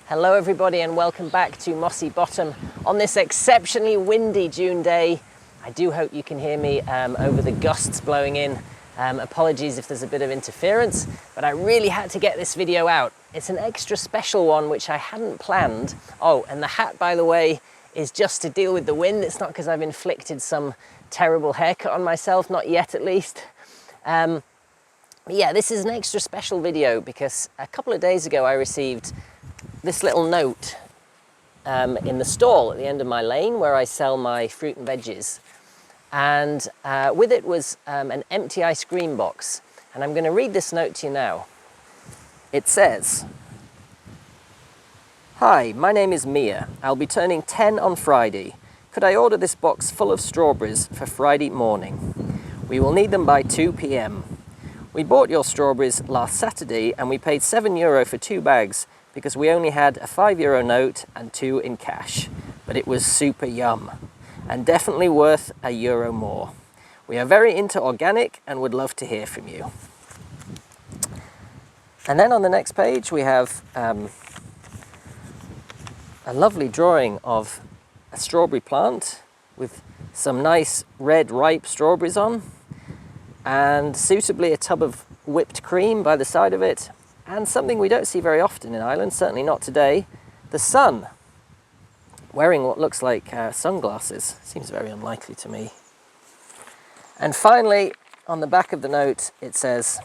Hello everybody and welcome back to Mossy Bottom on this exceptionally windy June day. I do hope you can hear me over the gusts blowing in. Apologies if there's a bit of interference, but I really had to get this video out. It's an extra special one which I hadn't planned. Oh, and the hat, by the way, is just to deal with the wind. It's not because I've inflicted some terrible haircut on myself, not yet at least. But yeah, this is an extra special video because a couple of days ago I received this little note in the stall at the end of my lane where I sell my fruit and veggies. And with it was an empty ice cream box. And I'm going to read this note to you now. It says, "Hi, my name is Mia. I'll be turning 10 on Friday. Could I order this box full of strawberries for Friday morning? We will need them by 2 p.m. We bought your strawberries last Saturday and we paid €7 for 2 bags because we only had a €5 note and 2 in cash. But it was super yum and definitely worth €1 more. We are very into organic and would love to hear from you." And then on the next page we have a lovely drawing of a strawberry plant with some nice red ripe strawberries on, and suitably a tub of whipped cream by the side of it, and something we don't see very often in Ireland, certainly not today, the sun, wearing what looks like sunglasses. Seems very unlikely to me. And finally, on the back of the note, it says,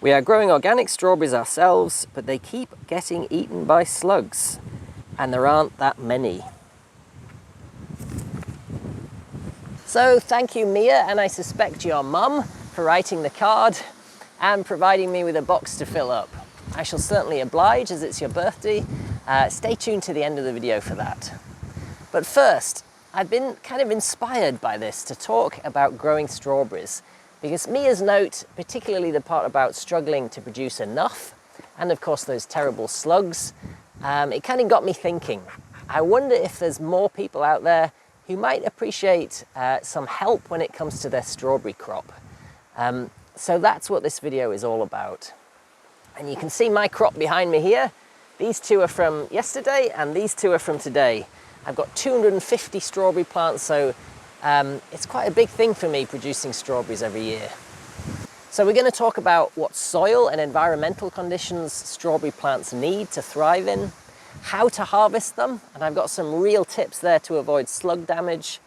"We are growing organic strawberries ourselves, but they keep getting eaten by slugs, and there aren't that many." So thank you, Mia, and I suspect your mum, for writing the card and providing me with a box to fill up. I shall certainly oblige as it's your birthday. Stay tuned to the end of the video for that. But first, I've been kind of inspired by this to talk about growing strawberries because Mia's note, particularly the part about struggling to produce enough, and of course those terrible slugs, it kind of got me thinking. I wonder if there's more people out there who might appreciate some help when it comes to their strawberry crop. So that's what this video is all about. And you can see my crop behind me here. These two are from yesterday and these two are from today. I've got 250 strawberry plants, so it's quite a big thing for me producing strawberries every year. So we're going to talk about what soil and environmental conditions strawberry plants need to thrive in, how to harvest them, and I've got some real tips there to avoid slug damage,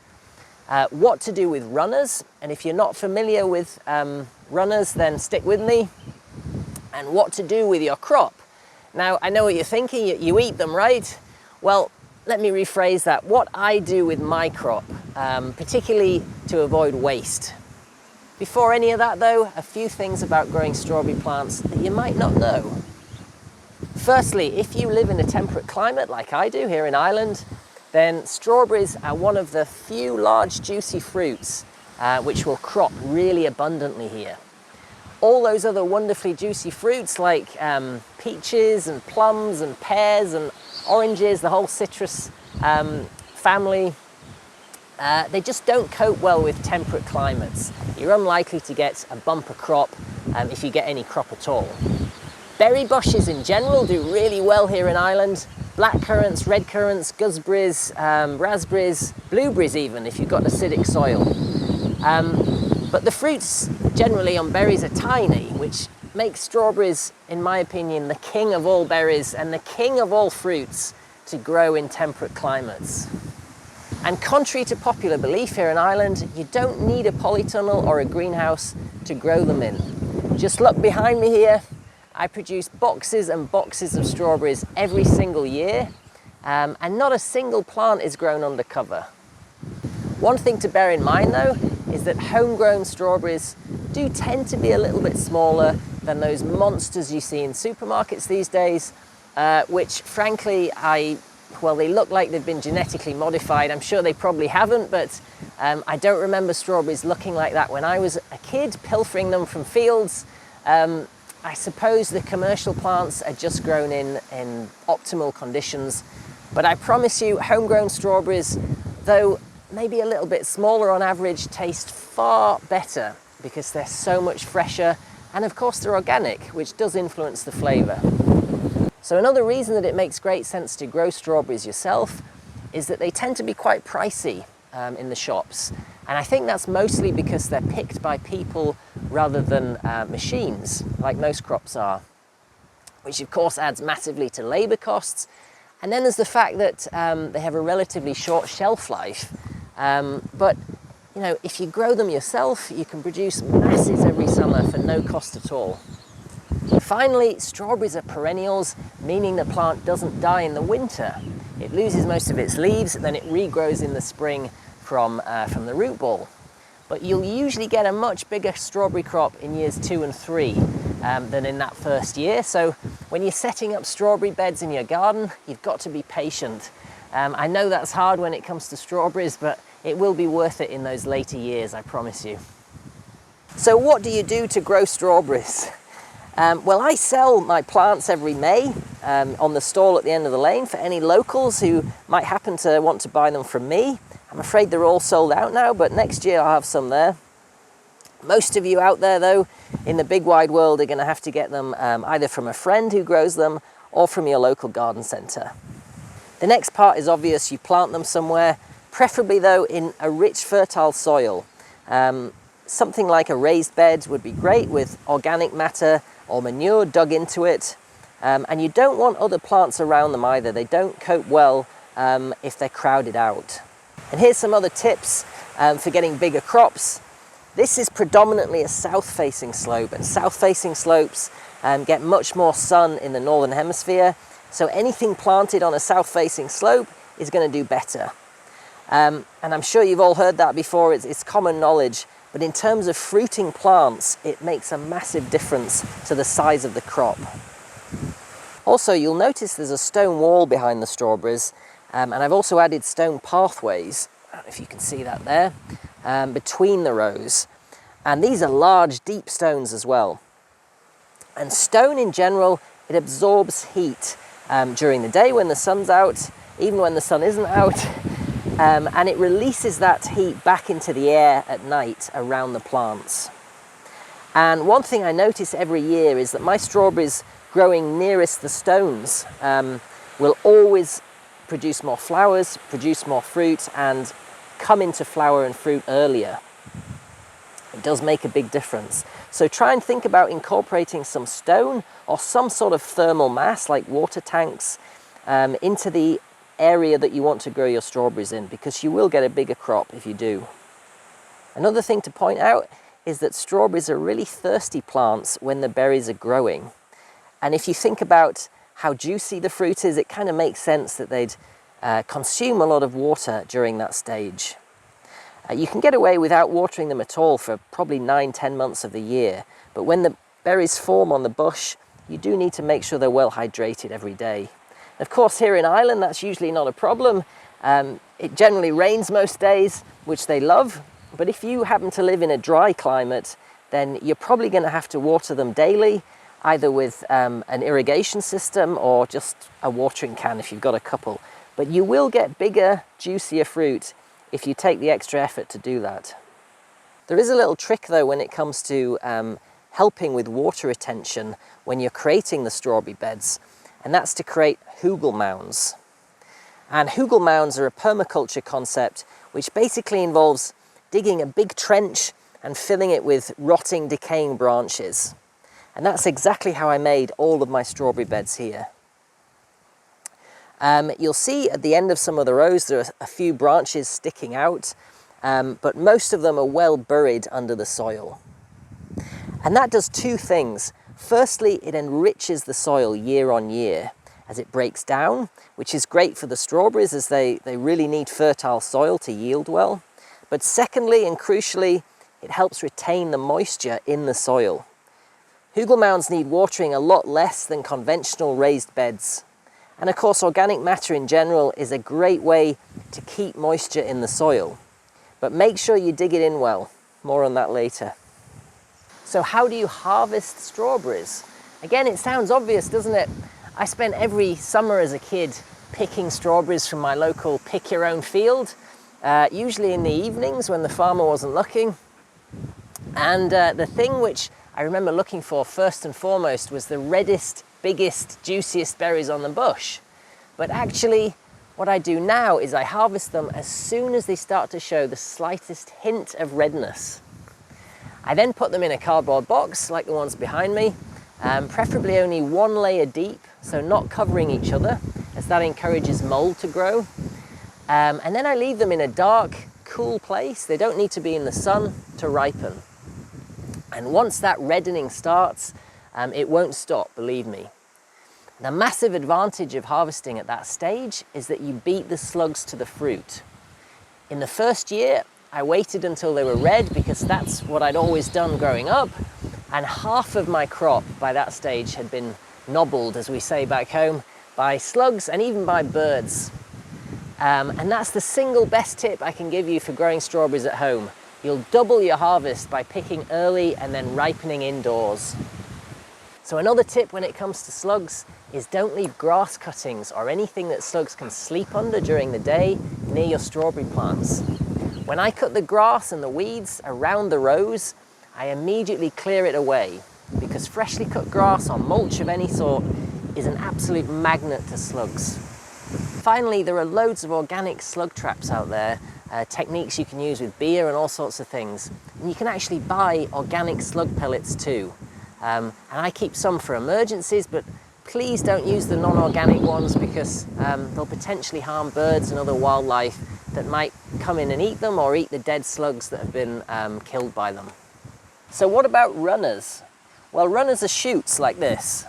what to do with runners, and if you're not familiar with runners, then stick with me, and what to do with your crop. Now, I know what you're thinking, you eat them, right? Well, let me rephrase that. What I do with my crop, particularly to avoid waste. Before any of that though, a few things about growing strawberry plants that you might not know. Firstly, if you live in a temperate climate like I do here in Ireland, then strawberries are one of the few large juicy fruits which will crop really abundantly here. All those other wonderfully juicy fruits like peaches and plums and pears and oranges, the whole citrus family, they just don't cope well with temperate climates. You're unlikely to get a bumper crop if you get any crop at all. Berry bushes in general do really well here in Ireland. Black currants, red currants, gooseberries, raspberries, blueberries even, if you've got acidic soil. But the fruits generally on berries are tiny, which makes strawberries, in my opinion, the king of all berries and the king of all fruits to grow in temperate climates. And contrary to popular belief here in Ireland, you don't need a polytunnel or a greenhouse to grow them in. Just look behind me here. I produce boxes and boxes of strawberries every single year, and not a single plant is grown under cover. One thing to bear in mind though is that homegrown strawberries do tend to be a little bit smaller than those monsters you see in supermarkets these days, which frankly well, they look like they've been genetically modified. I'm sure they probably haven't, but I don't remember strawberries looking like that when I was a kid, pilfering them from fields. I suppose the commercial plants are just grown in optimal conditions, but I promise you homegrown strawberries, though maybe a little bit smaller on average, taste far better because they're so much fresher, and of course they're organic, which does influence the flavour. So another reason that it makes great sense to grow strawberries yourself is that they tend to be quite pricey in the shops. And I think that's mostly because they're picked by people rather than machines, like most crops are, which of course adds massively to labor costs. And then there's the fact that they have a relatively short shelf life. But you know, if you grow them yourself, you can produce masses every summer for no cost at all. Finally, strawberries are perennials, meaning the plant doesn't die in the winter. It loses most of its leaves, then it regrows in the spring from the root ball. But you'll usually get a much bigger strawberry crop in years 2 and 3 than in that first year. So when you're setting up strawberry beds in your garden, you've got to be patient. I know that's hard when it comes to strawberries, but it will be worth it in those later years, I promise you. So what do you do to grow strawberries? Well, I sell my plants every May on the stall at the end of the lane for any locals who might happen to want to buy them from me. I'm afraid they're all sold out now, but next year I'll have some there. Most of you out there, though, in the big wide world are going to have to get them either from a friend who grows them or from your local garden centre. The next part is obvious. You plant them somewhere, preferably, though, in a rich, fertile soil. Something like a raised bed would be great with organic matter or manure dug into it. And you don't want other plants around them either. They don't cope well if they're crowded out. And here's some other tips for getting bigger crops. This is predominantly a south-facing slope, and south-facing slopes get much more sun in the northern hemisphere. So anything planted on a south-facing slope is going to do better. And I'm sure you've all heard that before. It's common knowledge. But in terms of fruiting plants, it makes a massive difference to the size of the crop. Also, you'll notice there's a stone wall behind the strawberries, and I've also added stone pathways, I don't know if you can see that there, between the rows. And these are large, deep stones as well. And stone in general, it absorbs heat during the day when the sun's out, even when the sun isn't out. And it releases that heat back into the air at night around the plants. And one thing I notice every year is that my strawberries growing nearest the stones will always produce more flowers, produce more fruit, and come into flower and fruit earlier. It does make a big difference. So try and think about incorporating some stone or some sort of thermal mass like water tanks into the area that you want to grow your strawberries in, because you will get a bigger crop if you do. Another thing to point out is that strawberries are really thirsty plants when the berries are growing. And if you think about how juicy the fruit is, it kind of makes sense that they'd consume a lot of water during that stage. You can get away without watering them at all for probably 9-10 months of the year, but when the berries form on the bush, you do need to make sure they're well hydrated every day. Of course, here in Ireland, that's usually not a problem. It generally rains most days, which they love. But if you happen to live in a dry climate, then you're probably going to have to water them daily, either with an irrigation system or just a watering can if you've got a couple. But you will get bigger, juicier fruit if you take the extra effort to do that. There is a little trick, though, when it comes to helping with water retention when you're creating the strawberry beds. And that's to create hugel mounds. And hugel mounds are a permaculture concept which basically involves digging a big trench and filling it with rotting, decaying branches. And that's exactly how I made all of my strawberry beds here. You'll see at the end of some of the rows there are a few branches sticking out, but most of them are well buried under the soil. And that does two things. Firstly, it enriches the soil year on year as it breaks down, which is great for the strawberries as they really need fertile soil to yield well. But secondly, and crucially, it helps retain the moisture in the soil. Hugel mounds need watering a lot less than conventional raised beds. And of course, organic matter in general is a great way to keep moisture in the soil. But make sure you dig it in well. More on that later. So how do you harvest strawberries? Again, it sounds obvious, doesn't it? I spent every summer as a kid picking strawberries from my local pick-your-own field, usually in the evenings when the farmer wasn't looking. And the thing which I remember looking for first and foremost was the reddest biggest, juiciest berries on the bush. But actually, what I do now is I harvest them as soon as they start to show the slightest hint of redness. I then put them in a cardboard box, like the ones behind me, preferably only one layer deep, so not covering each other, as that encourages mold to grow. And then I leave them in a dark, cool place. They don't need to be in the sun to ripen. And once that reddening starts, it won't stop, believe me. The massive advantage of harvesting at that stage is that you beat the slugs to the fruit. In the first year, I waited until they were red because that's what I'd always done growing up, and half of my crop by that stage had been nobbled, as we say back home, by slugs and even by birds. And that's the single best tip I can give you for growing strawberries at home. You'll double your harvest by picking early and then ripening indoors. So another tip when it comes to slugs is don't leave grass cuttings or anything that slugs can sleep under during the day near your strawberry plants. When I cut the grass and the weeds around the rows, I immediately clear it away because freshly cut grass or mulch of any sort is an absolute magnet to slugs. Finally, there are loads of organic slug traps out there, techniques you can use with beer and all sorts of things. And you can actually buy organic slug pellets too. And I keep some for emergencies, but please don't use the non-organic ones because they'll potentially harm birds and other wildlife that might come in and eat them or eat the dead slugs that have been killed by them. So what about runners? Well, runners are shoots like this.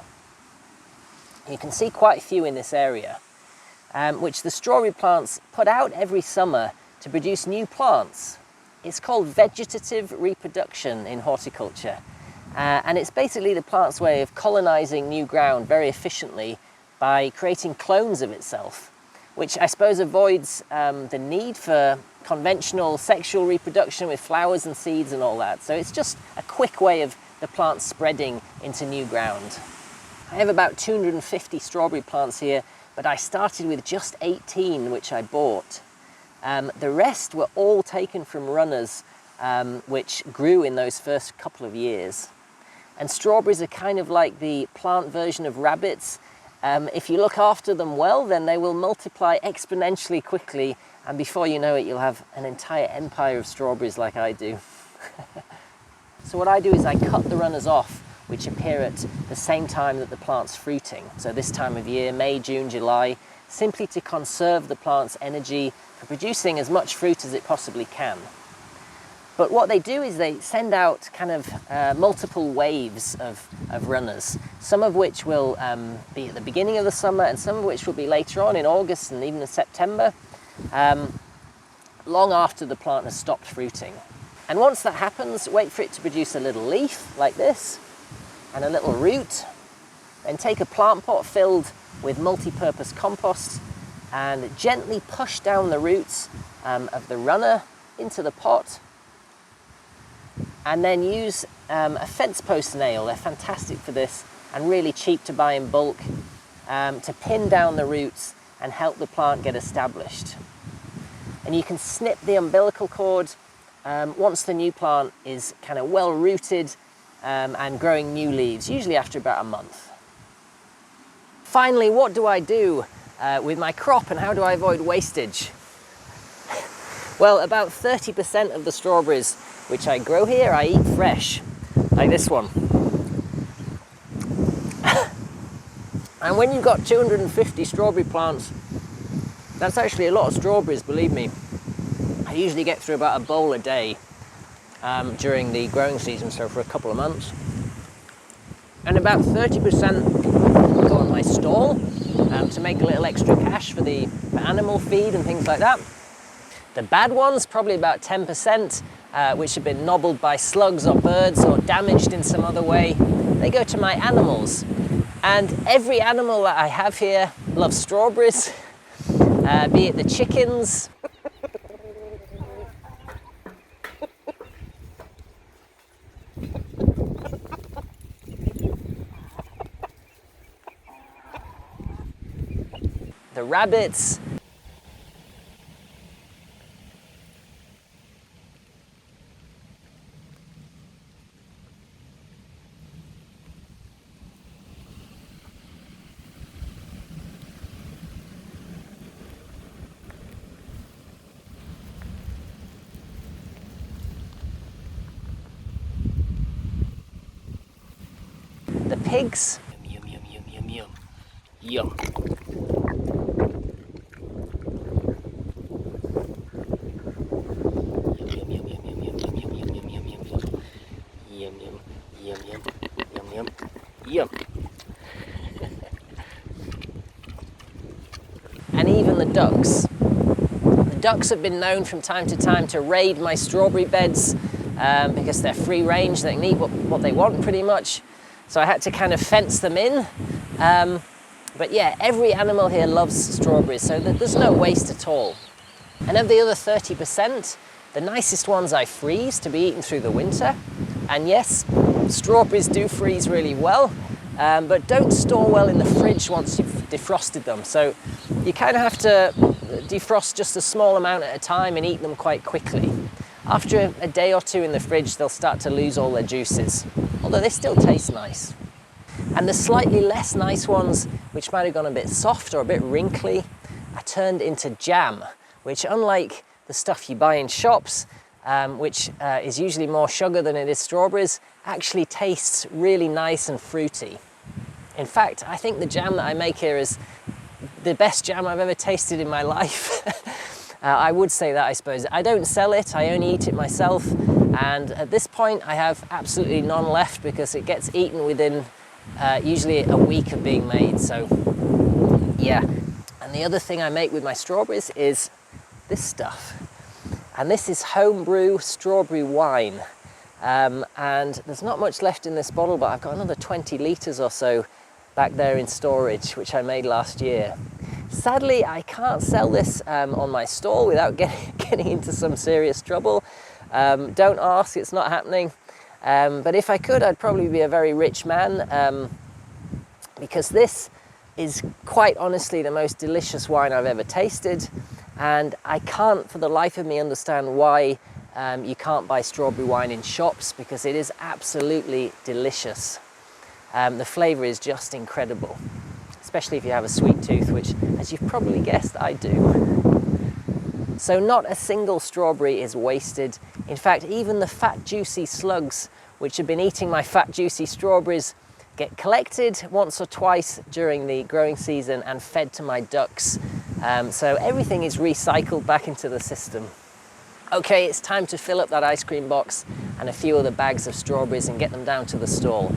You can see quite a few in this area, which the strawberry plants put out every summer to produce new plants. It's called vegetative reproduction in horticulture. And it's basically the plant's way of colonizing new ground very efficiently by creating clones of itself, which I suppose avoids the need for conventional sexual reproduction with flowers and seeds and all that. So it's just a quick way of the plant spreading into new ground. I have about 250 strawberry plants here, but I started with just 18, which I bought. The rest were all taken from runners, which grew in those first couple of years. And strawberries are kind of like the plant version of rabbits. If you look after them well, then they will multiply exponentially quickly, and before you know it, you'll have an entire empire of strawberries like I do. So what I do is I cut the runners off, which appear at the same time that the plant's fruiting. So this time of year, May, June, July, simply to conserve the plant's energy for producing as much fruit as it possibly can. But what they do is they send out kind of multiple waves of runners, some of which will be at the beginning of the summer and some of which will be later on in August and even in September, long after the plant has stopped fruiting. And once that happens, wait for it to produce a little leaf like this and a little root. Then take a plant pot filled with multi-purpose compost and gently push down the roots of the runner into the pot. And then use a fence post nail. They're fantastic for this and really cheap to buy in bulk, to pin down the roots and help the plant get established. And you can snip the umbilical cord once the new plant is kind of well rooted and growing new leaves, usually after about a month. Finally, what do I do with my crop and how do I avoid wastage? Well, about 30% of the strawberries which I grow here, I eat fresh, like this one. And when you've got 250 strawberry plants, that's actually a lot of strawberries, believe me. I usually get through about a bowl a day during the growing season, so for a couple of months. And about 30% go on my stall to make a little extra cash for animal feed and things like that. The bad ones, probably about 10%, which have been nobbled by slugs or birds or damaged in some other way, they go to my animals. And every animal that I have here loves strawberries, be it the chickens, the rabbits, pigs. Yum, yum, yum, yum, yum, yum. Yum. And even the ducks. The ducks have been known from time to time to raid my strawberry beds because they're free range, they can eat what they want pretty much. So I had to kind of fence them in. But yeah, every animal here loves strawberries, so there's no waste at all. And of the other 30%, the nicest ones I freeze to be eaten through the winter. And yes, strawberries do freeze really well, but don't store well in the fridge once you've defrosted them. So you kind of have to defrost just a small amount at a time and eat them quite quickly. After a day or two in the fridge, they'll start to lose all their juices, although they still taste nice. And the slightly less nice ones, which might have gone a bit soft or a bit wrinkly, are turned into jam, which, unlike the stuff you buy in shops, which is usually more sugar than it is strawberries, actually tastes really nice and fruity. In fact, I think the jam that I make here is the best jam I've ever tasted in my life. I would say that, I suppose. I don't sell it, I only eat it myself, and at this point I have absolutely none left because it gets eaten within usually a week of being made, so yeah. And the other thing I make with my strawberries is this stuff. And this is homebrew strawberry wine. And there's not much left in this bottle, but I've got another 20 litres or so back there in storage, which I made last year. Sadly, I can't sell this on my stall without getting into some serious trouble. Don't ask, it's not happening. But if I could, I'd probably be a very rich man, because this is quite honestly the most delicious wine I've ever tasted. And I can't for the life of me understand why you can't buy strawberry wine in shops, because it is absolutely delicious. The flavour is just incredible, especially if you have a sweet tooth, which, as you've probably guessed, I do. So not a single strawberry is wasted. In fact, even the fat, juicy slugs, which have been eating my fat, juicy strawberries, get collected once or twice during the growing season and fed to my ducks. So everything is recycled back into the system. Okay, it's time to fill up that ice cream box and a few other bags of strawberries and get them down to the stall.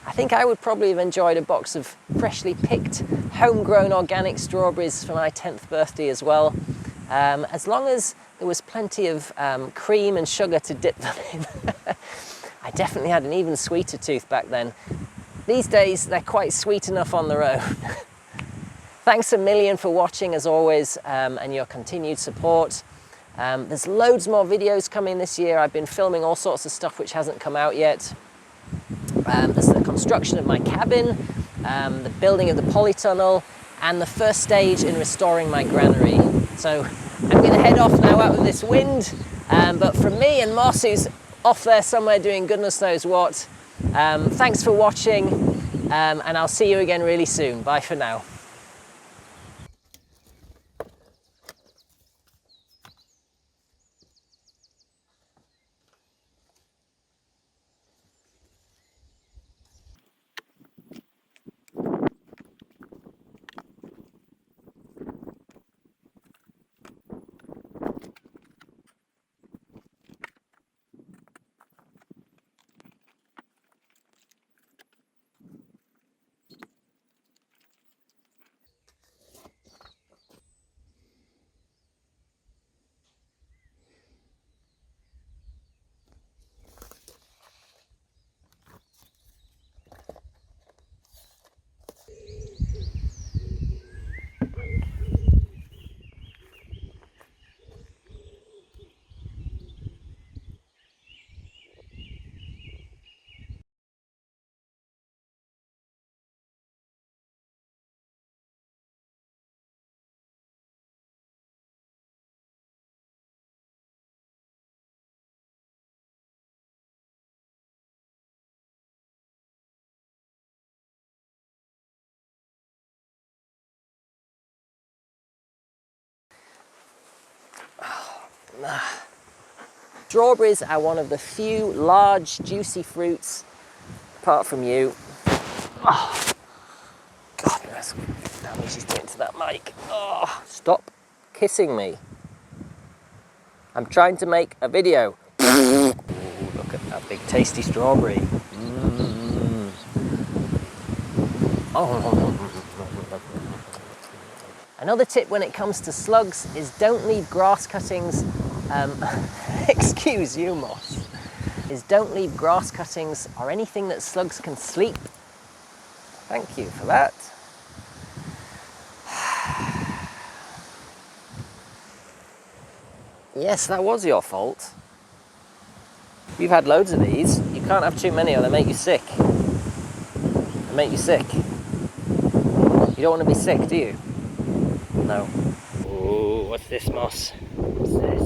I think I would probably have enjoyed a box of freshly picked, homegrown organic strawberries for my 10th birthday as well, as long as there was plenty of cream and sugar to dip them in. I definitely had an even sweeter tooth back then. These days, they're quite sweet enough on their own. Thanks a million for watching, as always, and your continued support. There's loads more videos coming this year. I've been filming all sorts of stuff which hasn't come out yet. There's the construction of my cabin, the building of the polytunnel, and the first stage in restoring my granary. So I'm going to head off now out of this wind, but from me and Moss, who's off there somewhere doing goodness knows what, thanks for watching, and I'll see you again really soon. Bye for now. Strawberries are one of the few large, juicy fruits, apart from you, Oh, God, that's damage she's doing to that mic. Oh, stop kissing me. I'm trying to make a video. Ooh, look at that big tasty strawberry. Oh. Another tip when it comes to slugs is don't leave grass cuttings, excuse you, Moss, is don't leave grass cuttings or anything that slugs can sleep. Thank you for that. Yes, that was your fault. You've had loads of these. You can't have too many or they make you sick. They make you sick. You don't want to be sick, do you? No. Ooh, what's this, Moss? What's this?